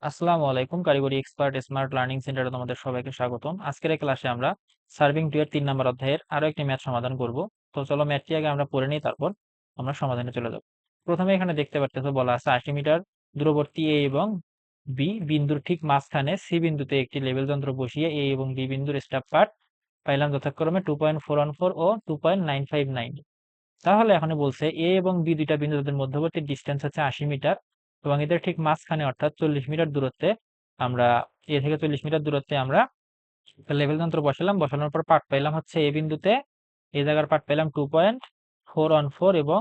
আসসালামু আলাইকুম। কারিগরি এক্সপার্ট স্মার্ট লার্নিং সেন্টারে তোমাদের সবাইকে স্বাগতম। আজকের এই ক্লাসে আমরা সার্ভিং 2 এর 3 নম্বর অধ্যায়ের আরো একটি ম্যাথ সমাধান করব। তো চলো ম্যাথটি আগে আমরা পড়ে নিই, তারপর আমরা সমাধানে চলে যাব। প্রথমে এখানে দেখতে পাচ্ছ বলা আছে 80 মিটার দূরবর্তী এ এবং বি বিন্দুর ঠিক মাঝখানে সি বিন্দুতে একটি লেবেল যন্ত্র বসিয়ে এ এবং বি বিন্দুর স্টাপ পার্ট পাইলাম যথাক্রমে 2.414 ও 2.959। তাহলে এখানে বলছে এ এবং বি দুইটা বিন্দু, তাদের মধ্যবর্তী ডিস্টেন্স হচ্ছে 80 মিটার এবং এদের ঠিক মাঝখানে অর্থাৎ 40 মিটার দূরত্বে আমরা এ থেকে 40 মিটার দূরত্বে আমরা লেভেল যন্ত্র বসালাম। বসানোর পর পাঠ পাইলাম হচ্ছে এ বিন্দুতে, এই জায়গার পাঠ পাইলাম 2.414 এবং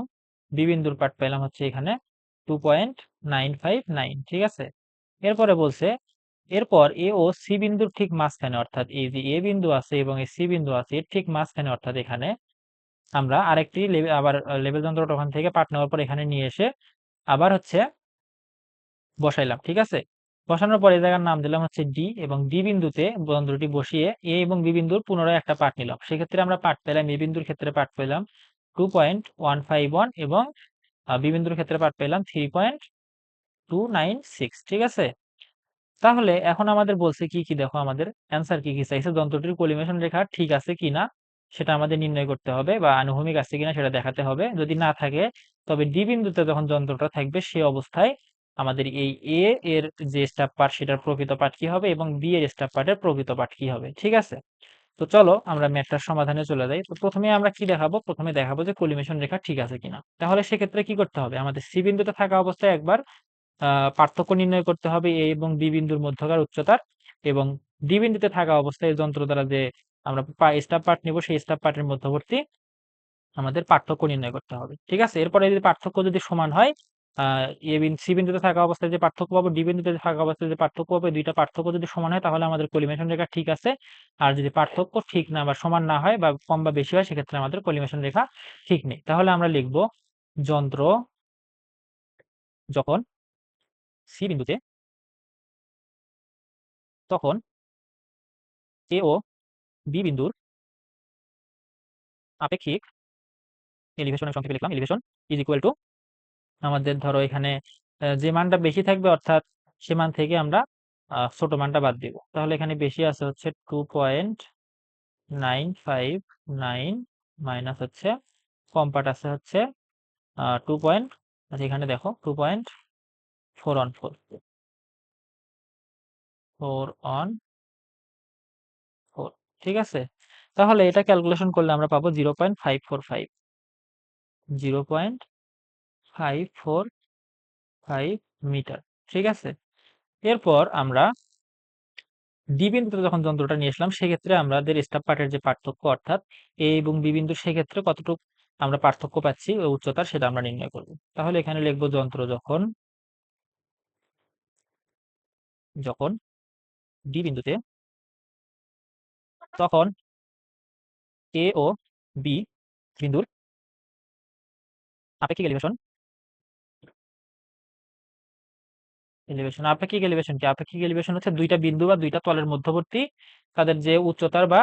বি বিন্দুর পাঠ পাইলাম হচ্ছে এখানে 2.959। ঠিক আছে, এরপরে বলছে এরপর এ ও সি বিন্দুর ঠিক মাঝখানে অর্থাৎ এই যে এ বিন্দু আছে এবং এই সি বিন্দু আছে এর ঠিক মাঝখানে অর্থাৎ এখানে আমরা আরেকটি আবার লেবেল যন্ত্রটা ওখান থেকে পাঠ নেওয়ার পর এখানে নিয়ে এসে আবার হচ্ছে বসাইলাম। ঠিক আছে, বসানোর পর এই জায়গার নাম দিলাম হচ্ছে ডি এবং ডি বিন্দুতে যন্ত্রটি বসিয়ে এ এবং বি বিন্দুর পুনরায় একটা পাঠ নিলাম। সেক্ষেত্রে আমরা পাঠ পেলাম, এ বিন্দুর ক্ষেত্রে পাঠ পেলাম 2.151 এবং বি বিন্দুর ক্ষেত্রে পাঠ পেলাম 3.296। ঠিক আছে, তাহলে এখন আমাদের বলছে কি কি, দেখো আমাদের অ্যান্সার কি কি চাইছে, যন্ত্রটির কলিমেশন রেখা ঠিক আছে কিনা সেটা আমাদের নির্ণয় করতে হবে বা আনুভূমিক আছে কিনা সেটা দেখাতে হবে। যদি না থাকে তবে ডি বিন্দুতে যখন যন্ত্রটা থাকবে সে অবস্থায় আমাদের এই এ এর যে স্টাপ পার্ট সেটার প্রকৃত পার্ট কি হবে এবং বি এর স্টাপ পার্টের প্রকৃত পার্ট কি হবে। ঠিক আছে, তো চলো আমরা ম্যাথটার সমাধানে চলে যাই। তো প্রথমে আমরা কি দেখাবো, প্রথমে দেখাবো যে কলিমেশন রেখা ঠিক আছে কিনা। তাহলে সেক্ষেত্রে কি করতে হবে, আমাদের সি বিন্দুতে থাকা অবস্থায় একবার পার্থক্য নির্ণয় করতে হবে এ এবং বি বিন্দুর মধ্যকার উচ্চতার, এবং ডি বিন্দুতে থাকা অবস্থায় যন্ত্র দ্বারা যে আমরা স্টাপ পার্ট নিব সেই স্টাপ পার্টের মধ্যবর্তী আমাদের পার্থক্য নির্ণয় করতে হবে। ঠিক আছে, এরপরে যদি পার্থক্য যদি সমান হয়, এ বিন্দু সি বিন্দুতে থাকা অবস্থায় যে পার্থক্য পাবো, ডি বিন্দুতে থাকা অবস্থায় যে পার্থক্য পাবো, দুইটা পার্থক্য যদি সমান হয় তাহলে আমাদের কলিমেশন রেখা ঠিক আছে। আর যদি পার্থক্য ঠিক না বা সমান না হয় বা কম বা বেশি হয় সেক্ষেত্রে আমাদের কলিমেশন রেখা ঠিক নেই। তাহলে আমরা লিখব যন্ত্র যখন সি বিন্দুতে, তখন এ ও বি বিন্দুর আপেক্ষিক এলিভেশনের সংক্ষেপে লিখলাম এলিভেশন ইজ ইকুয়াল টু, আমাদের ধরো এখানে যে মানটা বেশি থাকবে অর্থাৎ সে মান থেকে আমরা ছোট মানটা বাদ দিব। তাহলে এখানে বেশি আছে হচ্ছে 2.959 মাইনাস হচ্ছে কম পার্ট আছে হচ্ছে 2 পয়েন্ট, আচ্ছা এখানে দেখো 2.414 414। ঠিক আছে, তাহলে এটা ক্যালকুলেশন করলে আমরা পাবো 0.545 0.545 মিটার। ঠিক আছে, এরপর আমরা ডি বিন্দুতে যখন যন্ত্রটা নিয়ে আসলাম সেক্ষেত্রে আমাদের স্টাপ পার্টের যে পার্থক্য অর্থাৎ এ এবং বি বিন্দু সেক্ষেত্রে কতটুকু আমরা পার্থক্য পাচ্ছি ওই উচ্চতার সেটা আমরা নির্ণয় করব। তাহলে এখানে লিখবো যন্ত্র যখন যখন ডি বিন্দুতে, তখন এ ও বি বিন্দুর আপেক্ষিক এলিভেশন এলিভেশন আপেক্ষিক এলিভেশন কি, আপেক্ষিক এলিভেশন হচ্ছে দুইটা বিন্দু বা দুইটা তলের মধ্যবর্তী তাদের যে উচ্চতার বা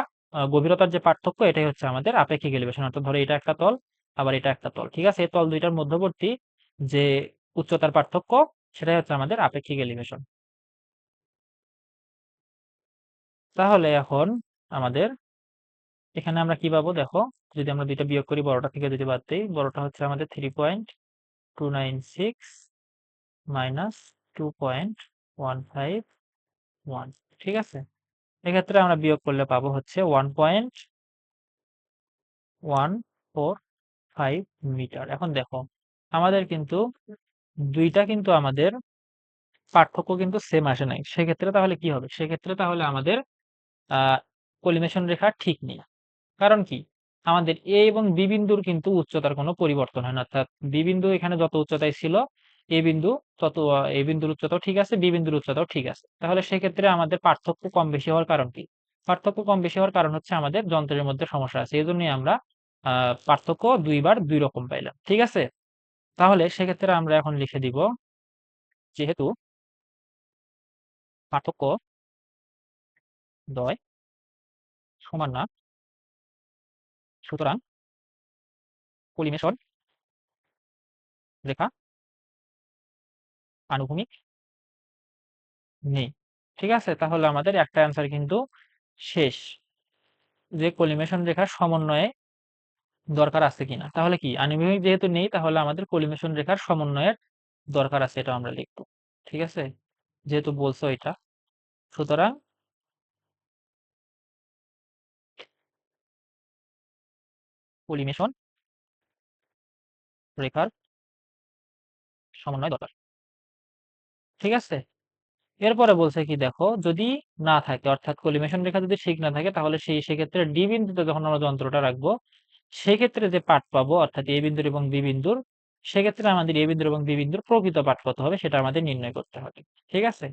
গভীরতার যে পার্থক্য এটাই হচ্ছে আমাদের আপেক্ষিক এলিভেশন। অর্থাৎ ধরো এটা একটা তল আবার এটা একটা তল, ঠিক আছে, এই তল দুইটার মধ্যবর্তী যে উচ্চতার পার্থক্য সেটাই হচ্ছে আমাদের আপেক্ষিক এলিভেশন। তাহলে এখন আমাদের এখানে আমরা কি পাবো, দেখো যদি আমরা দুইটা বিয়োগ করি বড়টা থেকে যদি বাদ দিই, বড়টা হচ্ছে আমাদের 3.296 মাইনাস 2.151। ঠিক আছে, এক্ষেত্রে আমরা বিয়োগ করলে পাবো হচ্ছে 1.145 মিটার। এখন দেখো আমাদের কিন্তু দুইটা কিন্তু আমাদের পার্থক্য কিন্তু সেম আসে নাই, সেক্ষেত্রে তাহলে কি হবে, সেক্ষেত্রে তাহলে আমাদের কলিমেশন রেখা ঠিক নেই। কারণ কি, আমাদের এ এবং বি বিন্দুর কিন্তু উচ্চতার কোনো পরিবর্তন হয় না, অর্থাৎ বি বিন্দু এখানে যত উচ্চতায় ছিল এ বিন্দু তত এ বিন্দুর উচ্চতাও ঠিক আছে, বি বিন্দুর উচ্চতাও ঠিক আছে। তাহলে সেক্ষেত্রে আমাদের পার্থক্য কম বেশি হওয়ার কারণ কি, পার্থক্য কম বেশি হওয়ার কারণ হচ্ছে আমাদের যন্ত্রের মধ্যে সমস্যা আছে, এই জন্যই আমরা পার্থক্য দুইবার দুই রকম পাইলাম। ঠিক আছে, তাহলে সেক্ষেত্রে আমরা এখন লিখে দিব যেহেতু পার্থক্য দ্বয় সমান না, সুতরাং কলিমেশন রেখা আনুভূমিক নেই। ঠিক আছে? তাহলে আমাদের একটা অ্যান্সার কিন্তু শেষ, যে কলিমেশন রেখার সমন্বয়ে দরকার আছে কিনা। তাহলে কি আনুভূমিক যেহেতু নেই, তাহলে আমাদের কলিমেশন রেখার সমন্বয়ের দরকার আছে, এটা আমরা লিখব। ঠিক আছে? যেহেতু বলছো এটা, সুতরাং কলিমেশন রেখার সমন্বয় দরকার। ঠিক আছে? এরপরে বলছে কি দেখো, যদি না থাকে অর্থাৎ কলিমেশন রেখা যদি ঠিক না থাকে, তাহলে সেক্ষেত্রে ডি বিন্দুতে যখন আমরা যন্ত্রটা রাখবো, সেক্ষেত্রে যে পাঠ পাবো অর্থাৎ এ বিন্দুর এবং বি বিন্দুর, সেক্ষেত্রে আমাদের এ বিন্দুর এবং বি বিন্দুর প্রকৃত পাঠ কত হবে সেটা আমাদের নির্ণয় করতে হবে। ঠিক আছে?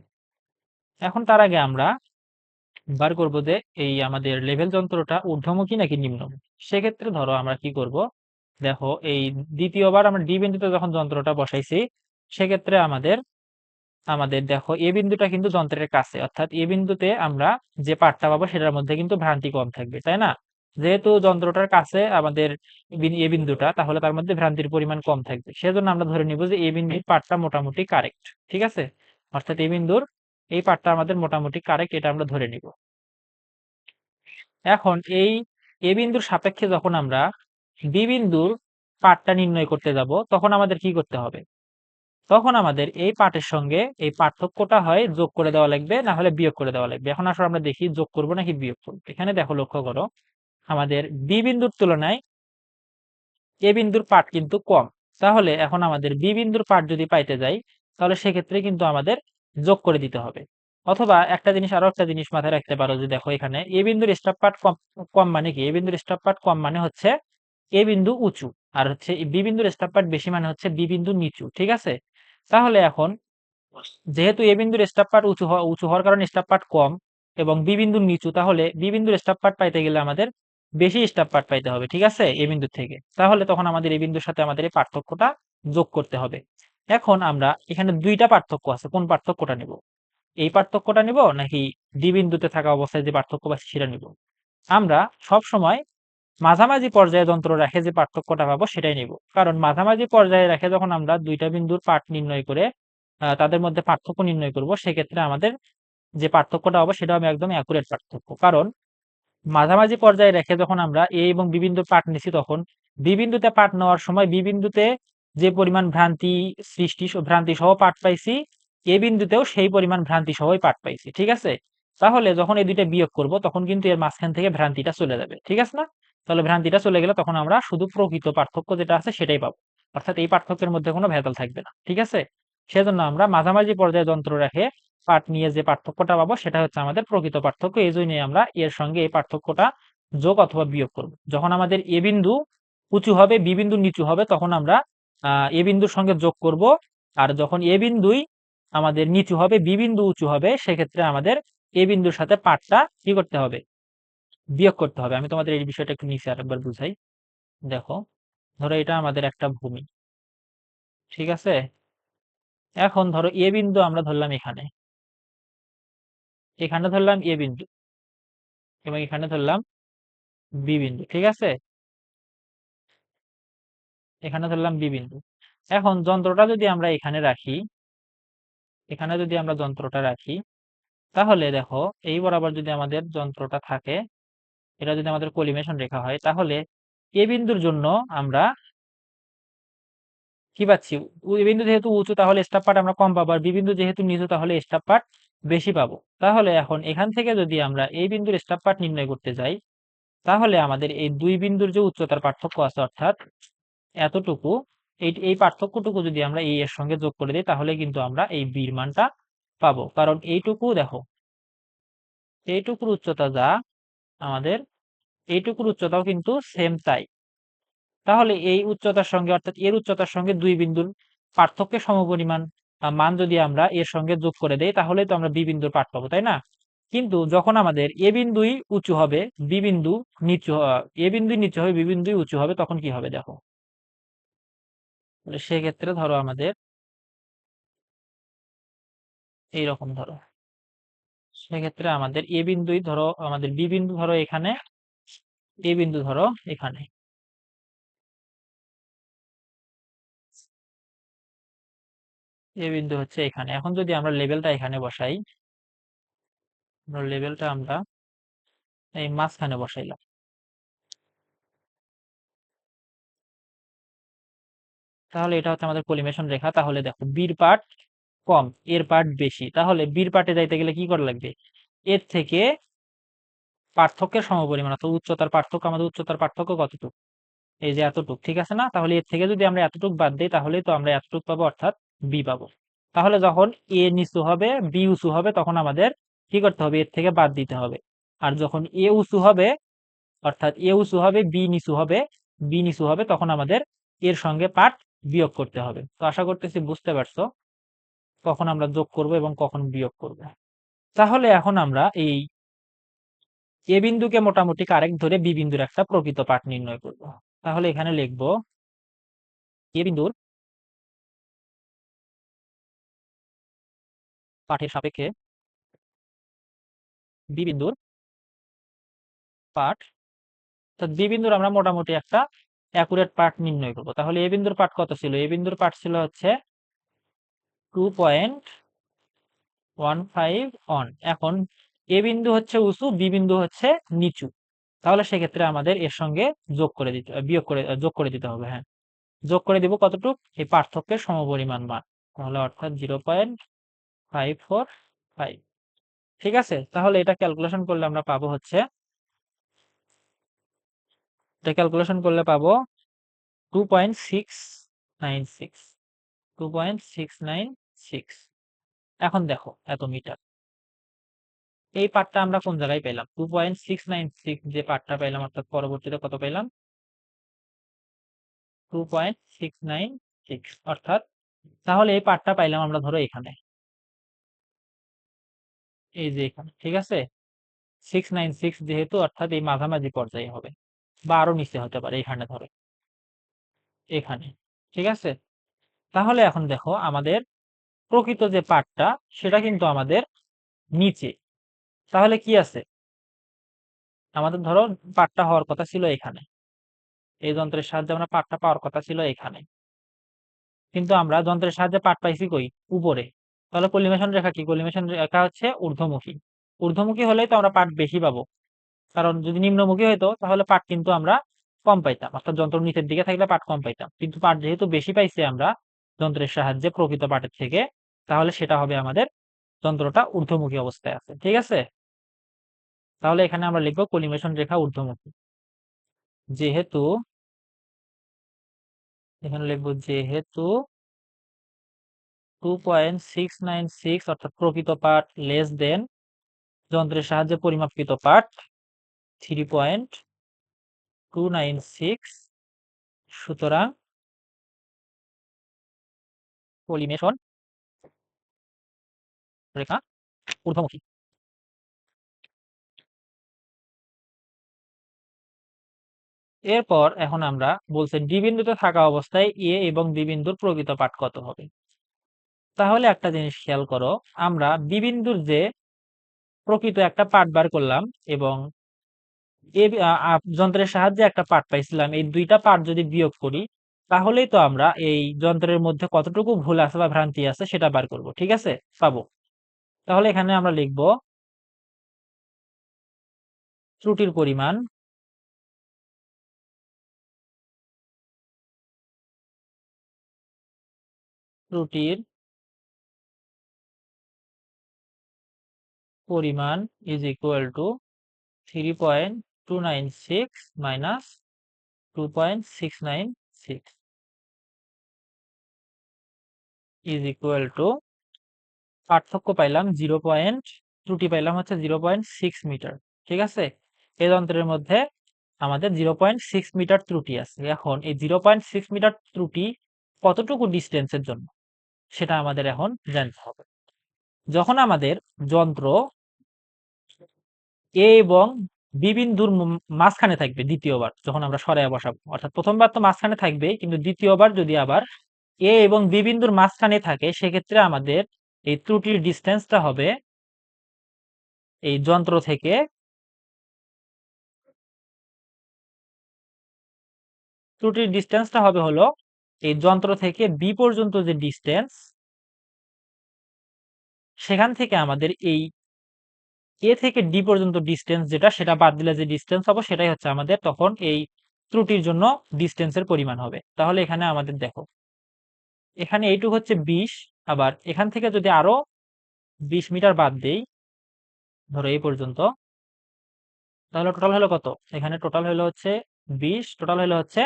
এখন তার আগে আমরা বার করব যে এই আমাদের লেভেল যন্ত্রটা ঊর্ধ্বমুখী নাকি নিম্নমুখী। সেক্ষেত্রে ধরো আমরা কি করব, দেখো এই দ্বিতীয়বার আমরা ডি বিন্দুতে যখন যন্ত্রটা বসাইছি, সেক্ষেত্রে আমাদের আমাদের দেখো এ বিন্দুটা কিন্তু যন্ত্রের কাছে, অর্থাৎ এ বিন্দুতে আমরা যে পাঠটা পাবো সেটার মধ্যে কিন্তু ভ্রান্তি কম থাকবে, তাই না? যেহেতু যন্ত্রটার কাছে আমাদের এ বিন্দুটা, তাহলে তার মধ্যে ভ্রান্তির পরিমাণ কম থাকবে। সেজন্য আমরা ধরে নিব যে এ বিন্দুর পাঠটা মোটামুটি কারেক্ট। ঠিক আছে? অর্থাৎ এ বিন্দুর এই পাঠটা আমাদের মোটামুটি কারেক্ট, এটা আমরা ধরে নিব। এখন এই এ বিন্দুর সাপেক্ষে যখন আমরা বি বিন্দুর পাঠটা নির্ণয় করতে যাব, তখন আমাদের কি করতে হবে? তখন আমাদের এই পাঠের সঙ্গে এই পার্থক্যটা হয় যোগ করে দেওয়া লাগবে, না হলে বিয়োগ করে দেওয়া লাগবে। এখন আসলে আমরা দেখি যোগ করব নাকি বিয়োগ করব। এখানে দেখো, লক্ষ্য করো, আমাদের বি বিন্দুর তুলনায় এ বিন্দুর পাঠ কিন্তু কম। তাহলে এখন আমাদের বি বিন্দুর পাঠ যদি পাইতে যাই, তাহলে সেক্ষেত্রে কিন্তু আমাদের যোগ করে দিতে হবে। অথবা একটা জিনিস, আরো একটা জিনিস মাথায় রাখতে পারো যে দেখো, এখানে এ বিন্দুর স্টপ পাঠ কম, কম মানে কি? এ বিন্দুর স্টপ পাঠ কম মানে হচ্ছে এ বিন্দু উঁচু, আর হচ্ছে বি বিন্দুর স্টপ পাঠ বেশি মানে হচ্ছে বি বিন্দু নিচু। ঠিক আছে? তাহলে এখন যেহেতু এ বিন্দুর স্টপ পাঠ উঁচু হওয়ার কারণে স্টপ পাঠ কম, এবং বি বিন্দুর নিচু, তাহলে বি বিন্দুর স্টপ পাঠ পাইতে গেলে আমাদের বেশি স্টপ পাঠ পাইতে হবে। ঠিক আছে? এ বিন্দু থেকে, তাহলে তখন আমাদের এই বিন্দুর সাথে আমাদের এই পার্থক্যটা যোগ করতে হবে। এখন আমরা এখানে দুইটা পার্থক্য আছে, কোন পার্থক্যটা নিব? এই পার্থক্যটা নিব নাকি ডি বিন্দুতে থাকা অবস্থায় যে পার্থক্য পাচ্ছি সেটা নিব? আমরা সব সময় মাঝামাঝি পর্যায়ে যন্ত্র রেখে যে পার্থক্যটা পাবো সেটাই নিব। কারণ মাঝামাঝি পর্যায়ে রেখে যখন আমরা দুইটা বিন্দুর পাঠ নির্ণয় করে তাদের মধ্যে পার্থক্য নির্ণয় করব, সেক্ষেত্রে আমাদের যে পার্থক্যটা হবে সেটা হবে একদম অ্যাকুরেট পার্থক্য। কারণ মাঝামাঝি পর্যায়ে রেখে যখন আমরা এ এবং বি বিন্দুর পাঠ নিছি, তখন বি বিন্দুতে পাঠ নেওয়ার সময় বি বিন্দুতে যে পরিমাণ ভ্রান্তি সহ পাঠ পাইছি, এ বিন্দুতেও সেই পরিমাণ ভ্রান্তি সহই পাঠ পাইছি। ঠিক আছে? তাহলে যখন এই দুইটা বিয়োগ করব, তখন কিন্তু এর মাঝখান থেকে ভ্রান্তিটা চলে যাবে। ঠিক আছে না? তাহলে ভ্রান্তিটা চলে গেলে তখন আমরা শুধু প্রকৃত পার্থক্য যেটা আছে সেটাই পাবো, অর্থাৎ এই পার্থক্যের মধ্যে কোনো ভেজাল থাকবে না। ঠিক আছে? সেজন্য আমরা মাঝামাঝি পর্যায়ে যন্ত্র রেখে পাঠ নিয়ে যে পার্থক্যটা পাবো সেটা হচ্ছে আমাদের প্রকৃত পার্থক্য। এই জন্যই আমরা এর সঙ্গে এই পার্থক্যটা যোগ অথবা বিয়োগ করব। যখন আমাদের এ বিন্দু উঁচু হবে, বি বিন্দু নিচু হবে, তখন আমরা এ বিন্দুর সঙ্গে যোগ করব। আর যখন এ বিন্দুই আমাদের নিচু হবে, বি বিন্দু উঁচু হবে, সেক্ষেত্রে আমাদের এ বিন্দুর সাথে পাঠটা কি করতে হবে? বিয়োগ করতে হবে। আমি তোমাদের এই বিষয়টা একটু নিচে আরেকবার বুঝাই। দেখো, ধরো এটা আমাদের একটা ভূমি। ঠিক আছে? এখন ধরো এ বিন্দু আমরা ধরলাম এখানে, এখানে ধরলাম এ বিন্দু, এবং এখানে ধরলাম বি বিন্দু। ঠিক আছে? এখানে ধরলাম বি বিন্দু। এখন যন্ত্রটা যদি আমরা এখানে রাখি, এখানে যদি আমরা যন্ত্রটা রাখি, তাহলে দেখো এই বরাবর যদি আমাদের যন্ত্রটা থাকে, এটা যদি আমাদের কলিমেশন রেখা হয়, তাহলে এ বিন্দুর জন্য আমরা কি পাচ্ছি? এ বিন্দু যেহেতু উঁচু, তাহলে স্টপ পার্ট আমরা কম পাবো, আর বি বিন্দু যেহেতু নিচু, তাহলে স্টপ পার্ট বেশি পাবো। তাহলে এখন এখান থেকে যদি আমরা এই বিন্দুর স্টপ পার্ট নির্ণয় করতে যাই, তাহলে আমাদের এই দুই বিন্দুর যে উচ্চতার পার্থক্য আছে, অর্থাৎ এতটুকু, এই পার্থক্যটুকু যদি আমরা এই এর সঙ্গে যোগ করে দিই, তাহলে কিন্তু আমরা এই বির মানটা পাবো। কারণ এইটুকু দেখো, এইটুকুর উচ্চতা যা আমাদের, এইটুকুর উচ্চতাও কিন্তু সেম তাই। তাহলে এই উচ্চতার সঙ্গে, অর্থাৎ এর উচ্চতার সঙ্গে দুই বিন্দুর পার্থক্যের সমপরিমাণ মান যদি আমরা এর সঙ্গে যোগ করে দেই, তাহলে তো আমরা বি বিন্দুর পাঠ পাবো, তাই না? কিন্তু যখন আমাদের এ বিন্দুই উঁচু হবে, বি বিন্দু নিচু, এ বিন্দুই নিচু হবে, বি বিন্দুই উঁচু হবে, তখন কি হবে দেখো। সেক্ষেত্রে ধরো আমাদের এইরকম, ধরো সেক্ষেত্রে আমাদের এ বিন্দুই ধরো, আমাদের বি বিন্দু ধরো এখানে, এ বিন্দু ধরো এখানে। এ বিন্দু হচ্ছে এখানে। এখন যদি আমরা লেভেলটা এখানে বসাই, লেভেলটা আমরা এই মাঝখানে বসাইলাম, তাহলে এটা হচ্ছে আমাদের কলিমেশন রেখা। তাহলে দেখো বির পার্ট কম, এর পার্ট বেশি, তাহলে বির পার্টে যাইতে গেলে কি করা লাগবে? এর থেকে পার্থক্যের সমপরিমাণ অর্থাৎ উচ্চতার পার্থক্য, আমাদের উচ্চতার পার্থক্য কতটুকু? এই যে এতটুক, ঠিক আছে না? তাহলে এর থেকে যদি আমরা এতটুক বাদ দিই তাহলেই তো আমরা এতটুক পাবো, অর্থাৎ বি পাবো। তাহলে যখন এ নিচু হবে বি উঁচু হবে তখন আমাদের কি করতে হবে? এর থেকে বাদ দিতে হবে। আর যখন এ উঁচু হবে, অর্থাৎ এ উঁচু হবে বি নিচু হবে, বি নিচু হবে তখন আমাদের এর সঙ্গে পার্ট বিয়োগ করতে হবে। তো আশা করতেছি বুঝতে পারছো কখন আমরা যোগ করব এবং কখন বিয়োগ করব। তাহলে এখন আমরা এই এ বিন্দুকে মোটামুটি কারেক্ট ধরে বি বিন্দুর একটা প্রকৃত পার্ট নির্ণয় করব। তাহলে এখানে লিখব এ বিন্দুর পাঠের সাপেক্ষে বি বিন্দুর পাঠ, তো বি বিন্দুর আমরা মোটামুটি একটা অ্যাকুরেট পার্ট নির্ণয় করব। তাহলে এ বিন্দুর পার্ট কত ছিল? এ বিন্দুর পার্ট ছিল হচ্ছে 2.15 অন। এখন এ বিন্দু হচ্ছে উঁচু, বি বিন্দু হচ্ছে নিচু, তাহলে সেক্ষেত্রে আমাদের এর সঙ্গে যোগ করে দিতে, বিয়োগ করে, যোগ করে দিতে হবে। হ্যাঁ, যোগ করে দিব কতটুক? এই পার্থক্যের সমপরিমাণ মান, তাহলে অর্থাৎ 0.545। ঠিক আছে, তাহলে এটা ক্যালকুলেশন করলে আমরা পাবো হচ্ছে, এটা ক্যালকুলেশন করলে পাবো 2.696, 2.696। এখন দেখো এত মিটার, এই পার্টটা আমরা কোন জায়গায় পেলাম? 2.696 যে পার্টটা পেলাম, অর্থাৎ পরবর্তীতে কত পেলাম? 2.696, অর্থাৎ তাহলে এই পার্টটা পাইলাম আমরা ধরো এখানে, এই যে এখানে, ঠিক আছে? 696 যেহেতু, অর্থাৎ এই মাঝামাঝি পর্যায়ে হবে, বা আরো নিচে হতে পারে, এখানে ধরো এখানে, ঠিক আছে? তাহলে এখন দেখো আমাদের প্রকৃত যে পার্টটা সেটা কিন্তু আমাদের নিচে, তাহলে কি আছে? আমাদের ধরো পার্টটা হওয়ার কথা ছিল এখানে, এই যন্ত্রের সাহায্যে আমরা পার্টটা পাওয়ার কথা ছিল এখানে, কিন্তু আমরা যন্ত্রের সাহায্যে পার্ট পাইছি কই? উপরে। তাহলে কলিমেশন রেখা কি? কলিমেশন রেখা হচ্ছে ঊর্ধ্বমুখী। ঊর্ধ্বমুখী হলেই তো আমরা পার্ট বেশি পাবো, কারণ যদি নিম্নমুখী হইতো তাহলে পার্ট কিন্তু আমরা কম পাইতাম, অর্থাৎ যন্ত্র নিচের দিকে থাকলে পার্ট কম পাইতাম। কিন্তু পার্ট যেহেতু বেশি পাইছি আমরা যন্ত্রের সাহায্যে প্রকৃত পার্টের থেকে, তাহলে সেটা হবে আমাদের যন্ত্রটা ঊর্ধ্বমুখী অবস্থায় আছে। ঠিক আছে, তাহলে এখানে আমরা লিখবো কলিমেশন রেখা ঊর্ধ্বমুখী। যেহেতু, এখানে লিখবো যেহেতু 2.696 অর্থাৎ প্রকৃত পাঠ লেস দেন যন্ত্রের সাহায্যে পরিমাপকৃত পাঠ 3.296, সুতরাং কলিমেশন রেখা ঊর্ধ্বমুখী। এরপর এখন আমরা বলছে ডি বিন্দুতে থাকা অবস্থায় এ এবং বি বিন্দুর প্রকৃত পাঠ কত হবে। তাহলে একটা জিনিস খেয়াল করো, আমরা বি বিন্দুর যে প্রকৃত একটা পাঠ বার করলাম এবং যন্ত্রের সাহায্যে একটা পার্ট পাইছিলাম, এই দুইটা পার্ট যদি বিয়োগ করি তাহলেই তো আমরা এই যন্ত্রের মধ্যে কতটুকু ভুল আছে বা ভ্রান্তি আছে সেটা বার করব। ঠিক আছে, পাবো। তাহলে এখানে আমরা লিখব ত্রুটির পরিমাণ, ত্রুটির পরিমাণ is equal to 3.296 minus 2.696 is equal to, পার্থক্য পাইলাম 0. ত্রুটি পাইলাম হচ্ছে 0.6 মিটার। ঠিক আছে, এই যন্ত্রের মধ্যে আমাদের 0.6 মিটার ত্রুটি আছে। এখন এই 0.6 মিটার ত্রুটি কতটুকু ডিস্টেন্সের জন্য সেটা আমাদের এখন জানতে হবে। যখন আমাদের যন্ত্র এ এবং বি বিন্দুর মাঝখানে থাকবে, দ্বিতীয়বার যখন আমরা সরাইয়া বসাবো, অর্থাৎ প্রথমবার তো মাঝখানে থাকবে, কিন্তু দ্বিতীয়বার যদি আবার এ এবং বি বিন্দুর মাঝখানে থাকে সেক্ষেত্রে আমাদের এই ত্রুটির ডিস্টেন্সটা হবে এই যন্ত্র থেকে, ত্রুটির ডিস্টেন্সটা হবে হলো এই যন্ত্র থেকে বি পর্যন্ত যে ডিস্টেন্স, সেখান থেকে আমাদের এই এ থেকে ডি পর্যন্ত ডিস্টেন্স যেটা, সেটা বাদ দিলে যে ডিস্টেন্স হবে সেটাই হচ্ছে আমাদের তখন এই ত্রুটির জন্য ডিস্টেন্সের পরিমাণ হবে। তাহলে এখানে আমাদের দেখো, এখানে এইটুকু হচ্ছে 20, আবার এখান থেকে যদি আরো 20 মিটার বাদ দেই, ধরো এই পর্যন্ত, তাহলে টোটাল হলো কত? এখানে টোটাল হলো হচ্ছে 20, টোটাল হলো হচ্ছে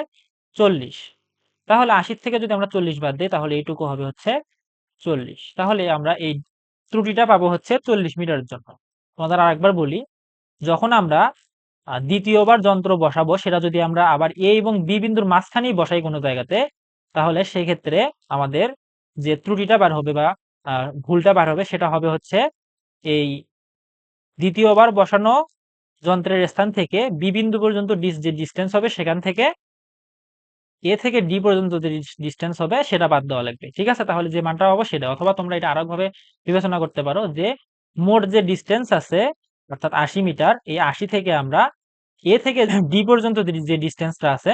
40। তাহলে 80 থেকে যদি আমরা 40 বাদ দিই তাহলে এইটুকু হবে হচ্ছে 40। তাহলে আমরা এই ত্রুটিটা পাবো হচ্ছে 40 মিটারের জন্য। তোমাদের আরেকবার বলি, যখন আমরা দ্বিতীয়বার যন্ত্র বসাবো, সেটা যদি আমরা আবার এ এবং বি বিন্দুর মাঝখানেই বসাই কোনো জায়গাতে, তাহলে সেই ক্ষেত্রে আমাদের যে ত্রুটিটা বার হবে বা ভুলটা বার হবে সেটা হবে হচ্ছে এই দ্বিতীয়বার বসানো যন্ত্রের স্থান থেকে বি বিন্দু পর্যন্ত যে ডিস্টেন্স হবে সেখান থেকে এ থেকে ডি পর্যন্ত যে ডিস্টেন্স হবে সেটা বাদ দেওয়া লাগবে। ঠিক আছে, তাহলে যে মানটা পাবো সেটা। অথবা তোমরা এটা আরেকভাবে বিবেচনা করতে পারো যে মোট যে ডিস্টেন্স আছে অর্থাৎ 80 মিটার, এই 80 থেকে আমরা এ থেকে ডি পর্যন্ত যে ডিস্টেন্সটা আছে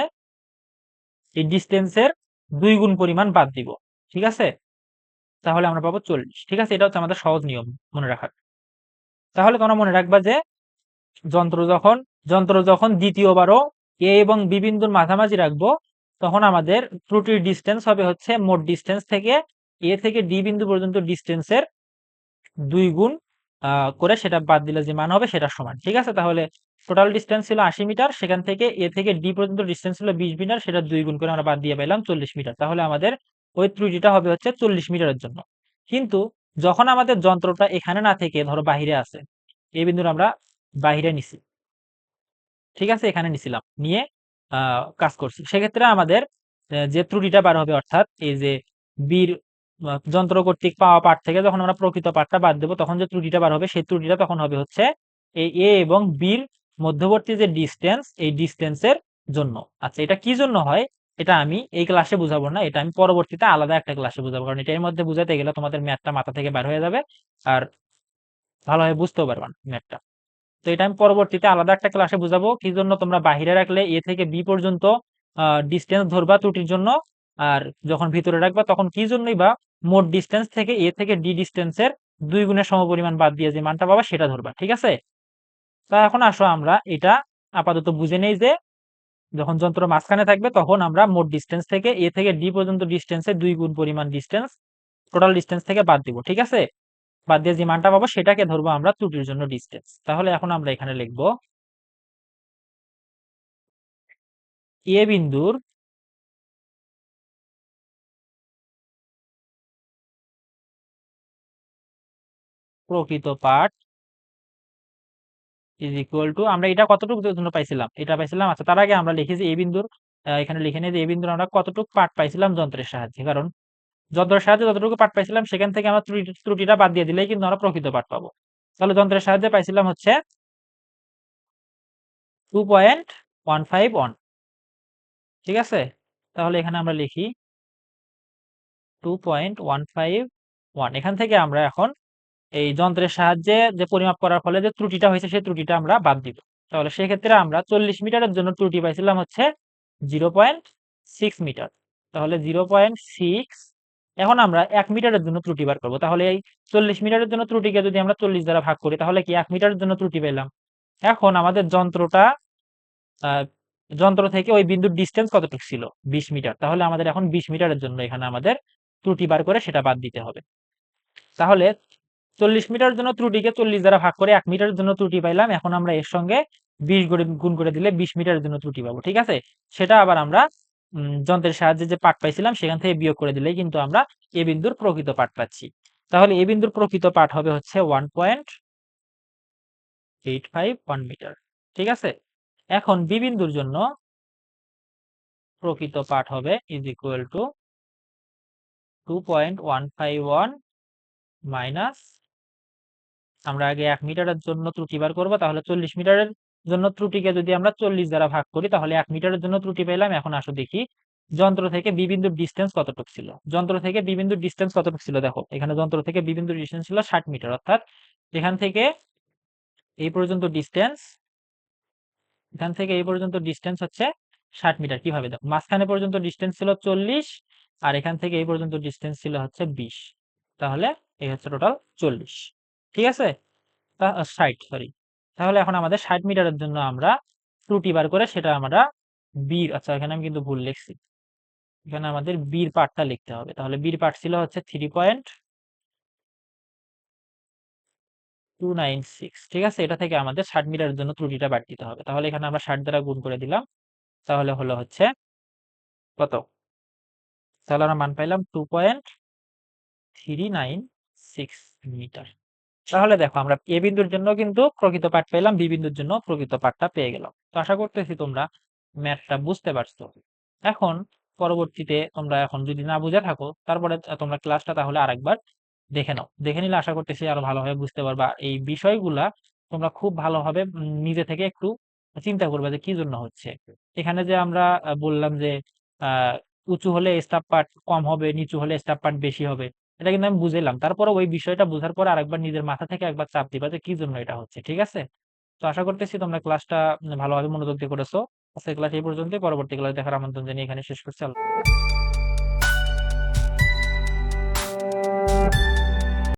এই ডিস্টেন্সের 2 গুণ পরিমাণ বাদ দিব। ঠিক আছে, তাহলে আমরা পাবো 40। ঠিক আছে, এটা হচ্ছে আমাদের সহজ নিয়ম মনে রাখার। তাহলে তোমরা মনে রাখবা যে যন্ত্র যখন দ্বিতীয়বারও এ এবং বি বিন্দুর মাঝামাঝি রাখবো, তখন আমাদের ত্রুটির ডিস্টেন্স হবে হচ্ছে মোট ডিস্টেন্স থেকে এ থেকে ডি বিন্দু পর্যন্ত ডিস্টেন্সের 2 গুণ করে সেটা বাদ দিলে যে মান হবে সেটা সমান। ঠিক আছে, তাহলে টোটাল ডিস্টেন্স ছিল 80 মিটার, সেখান থেকে এ থেকে ডি পর্যন্ত ডিস্টেন্স ছিল 20 মিটার, সেটা 2 গুণ করে আমরা বাদ দিয়ে পেলাম 40 মিটার। তাহলে আমাদের ওই ত্রুটিটা হবে হচ্ছে 40 মিটারের জন্য। কিন্তু যখন আমাদের যন্ত্রটা এখানে না থেকে ধরো বাহিরে আছে, এই বিন্দুর আমরা বাহিরে নিছি, ঠিক আছে, এখানে নিছিলাম, নিয়ে কাজ করছি, সেক্ষেত্রে আমাদের যে ত্রুটিটা বার হবে অর্থাৎ এই যে বির যন্ত্র কর্তৃক পাওয়া পাঠ থেকে যখন আমরা প্রকৃত পাঠটা বাদ দেবো তখন যে ত্রুটিটা বার হবে সেই ত্রুটিটা তখন হবে হচ্ছে এই এ এবং বির মধ্যবর্তী যে ডিস্টেন্স, এই ডিস্টেন্সের জন্য। আচ্ছা, এটা কি জন্য হয় এটা আমি এই ক্লাসে বুঝাবো না, এটা আমি পরবর্তীতে আলাদা একটা ক্লাসে বুঝাবো, কারণ এটার মধ্যে বুঝাতে গেলে তোমাদের ম্যাথটা মাথা থেকে বার হয়ে যাবে আর ভালোভাবে বুঝতেও পারবা না ম্যাথটা। তো এটা আমি পরবর্তীতে আলাদা একটা ক্লাসে বুঝাবো কি জন্য তোমরা বাহিরে রাখলে এ থেকে বি পর্যন্ত ডিস্টেন্স ধরবা ত্রুটির জন্য, আর যখন ভিতরে রাখবা তখন কি জন্যই বা মোট ডিস্টেন্স থেকে এ থেকে ডি ডিস্টেন্সের 2 গুণের সমপরিমাণ বাদ দিয়ে যে মানটা পাবা সেটা ধরবা। ঠিক আছে, তা এখন আসো আমরা এটা আপাতত বুঝে নেই যে যখন যন্ত্র মাঝখানে থাকবে তখন আমরা মোট ডিস্টেন্স থেকে এ থেকে ডি পর্যন্ত ডিস্টেন্সের 2 গুণ পরিমাণ ডিস্টেন্স টোটাল ডিস্টেন্স থেকে বাদ দিব। ঠিক আছে, বাদ দিয়ে যে মানটা পাবো সেটাকে ধরবো আমরা ত্রুটির জন্য ডিস্টেন্স। তাহলে এখন আমরা এখানে লিখবো এ বিন্দুর প্রকৃত পাঠ ইজ ইকুয়াল টু, আমরা এটা কতটুকু জন্য পাইছিলাম, এটা পাইছিলাম। আচ্ছা, তার আগে আমরা লিখি যে এ বিন্দুর, এখানে লিখে নিই যে এ বিন্দুর আমরা কতটুকু পাঠ পাইছিলাম যন্ত্রের সাহায্যে, কারণ যন্ত্রের সাহায্যে যতটুকু পাঠ পাইছিলাম সেখান থেকে আমরা ত্রুটিটা বাদ দিয়ে দিলেই কিন্তু আমরা প্রকৃত পাঠ পাবো। তাহলে যন্ত্রের সাহায্যে পাইছিলাম হচ্ছে 2.151। ঠিক আছে, তাহলে এখানে আমরা লিখি 2.151। এখান থেকে আমরা এখন এই যন্ত্রের সাহায্যে যে পরিমাপ করার ফলে যে ত্রুটিটা হয়েছে সেই ত্রুটিটা আমরা বাদ দিব। তাহলে সেই ক্ষেত্রে আমরা 40 মিটারের জন্য ত্রুটি পাইছিলাম হচ্ছে 0.6 মিটার। তাহলে 0.6, এখন আমরা 1 মিটারের জন্য ত্রুটি বার করব। তাহলে এই 40 মিটারের জন্য ত্রুটিকে যদি আমরা 40 দ্বারা ভাগ করি তাহলে কি 1 মিটারের জন্য ত্রুটি পেলাম। এখন আমাদের যন্ত্র থেকে ওই বিন্দুর ডিস্টেন্স কতটুকু ছিল, 20 মিটার। তাহলে আমাদের এখন 20 মিটারের জন্য এখানে আমাদের ত্রুটি বার করে সেটা বাদ দিতে হবে। তাহলে 40 মিটার জন্য ত্রুটিকে 40 দ্বারা ভাগ করে 1 মিটারের জন্য ত্রুটি পাইলাম। এখন আমরা এর সঙ্গে 20 গুণ করে দিলে 20 মিটারের জন্য ত্রুটি পাবো। ঠিক আছে, সেটা আবার আমরা যন্ত্রের সাহায্যে যে পাঠ পাইছিলাম সেখান থেকে বিয়োগ করে দিলেই কিন্তু আমরা এ বিন্দুর প্রকৃত পাঠ পাচ্ছি। তাহলে এ বিন্দুর প্রকৃত পাঠ হবে হচ্ছে 1.851 মিটার। ঠিক আছে, এখন বি বিন্দুর জন্য প্রকৃত পাঠ হবে ইজ ইকুয়াল টু 2.151 মাইনাস, আমরা আগে 1 মিটারের জন্য ত্রুটি বার করবো, তাহলে 40 মিটারের জন্য ত্রুটিকে যদি আমরা 40 দ্বারা ভাগ করি তাহলে 1 মিটারের জন্য ত্রুটি পেলাম। এখন আসো দেখি যন্ত্র থেকে বি বিন্দুর ডিস্টেন্স কতটুকু ছিল। যন্ত্র থেকে বি বিন্দুর ডিস্টেন্স কতটুকু ছিল, দেখো এখানে যন্ত্র থেকে বি বিন্দুর ডিস্টেন্স ছিল 60 মিটার, অর্থাৎ এখান থেকে এই পর্যন্ত ডিস্টেন্স, এখান থেকে এই পর্যন্ত ডিস্টেন্স হচ্ছে 60 মিটার। কিভাবে, দেখো মাঝখানে পর্যন্ত ডিস্টেন্স ছিল 40 আর এখান থেকে এই পর্যন্ত ডিস্টেন্স ছিল হচ্ছে 20। তাহলে এই হচ্ছে টোটাল 40। ঠিক আছে, 60 সরি। তাহলে এখন আমাদের 60 মিটারের জন্য আমরা ত্রুটি বার করে সেটা আমরা বির, আচ্ছা এখানে আমি কিন্তু ভুল লিখছি, এখানে আমাদের বির পার্টটা লিখতে হবে। তাহলে বির পার্ট ছিল হচ্ছে 3.296। ঠিক আছে, এটা থেকে আমাদের 60 মিটারের জন্য ত্রুটিটা বাদ দিতে হবে। তাহলে এখানে আমরা 60 দ্বারা গুণ করে দিলাম, তাহলে হলো হচ্ছে কত, তাহলে আমরা মান পাইলাম 2.396 মিটার। তাহলে দেখো আমরা এ বিন্দুর জন্য কিন্তু প্রকৃত পাঠ পেলাম, বি বিন্দুর জন্য প্রকৃত পাঠটা পেয়ে গেলাম। তো আশা করতেছি তোমরা ম্যাথটা বুঝতে পারছো। এখন পরবর্তীতে তোমরা এখন যদি না বুঝে থাকো, তারপরে তোমরা ক্লাসটা তাহলে আরেকবার দেখে নাও, দেখে নিলে আশা করতেছি আরো ভালোভাবে বুঝতে পারবা। এই বিষয়গুলা তোমরা খুব ভালোভাবে নিজে থেকে একটু চিন্তা করবে যে কি জন্য হচ্ছে। এখানে যে আমরা বললাম যে আহ উঁচু হলে স্টাফ পার্ট কম হবে, নিচু হলে স্টাফ পার্ট বেশি হবে, এটা কিন্তু আমি বুঝাইলাম। তারপরে ওই বিষয়টা বোঝার পর আরেকবার নিজের মাথা থেকে একবার চাপ দিবা যে কি জন্য এটা হচ্ছে। ঠিক আছে, তো আশা করতেছি তোমরা ক্লাসটা ভালোভাবে মনোযোগ দিয়ে করেছো। আজকের ক্লাস এই পর্যন্তই, পরবর্তী ক্লাস দেখার আমন্ত্রণ জানিয়ে এখানে শেষ করছি।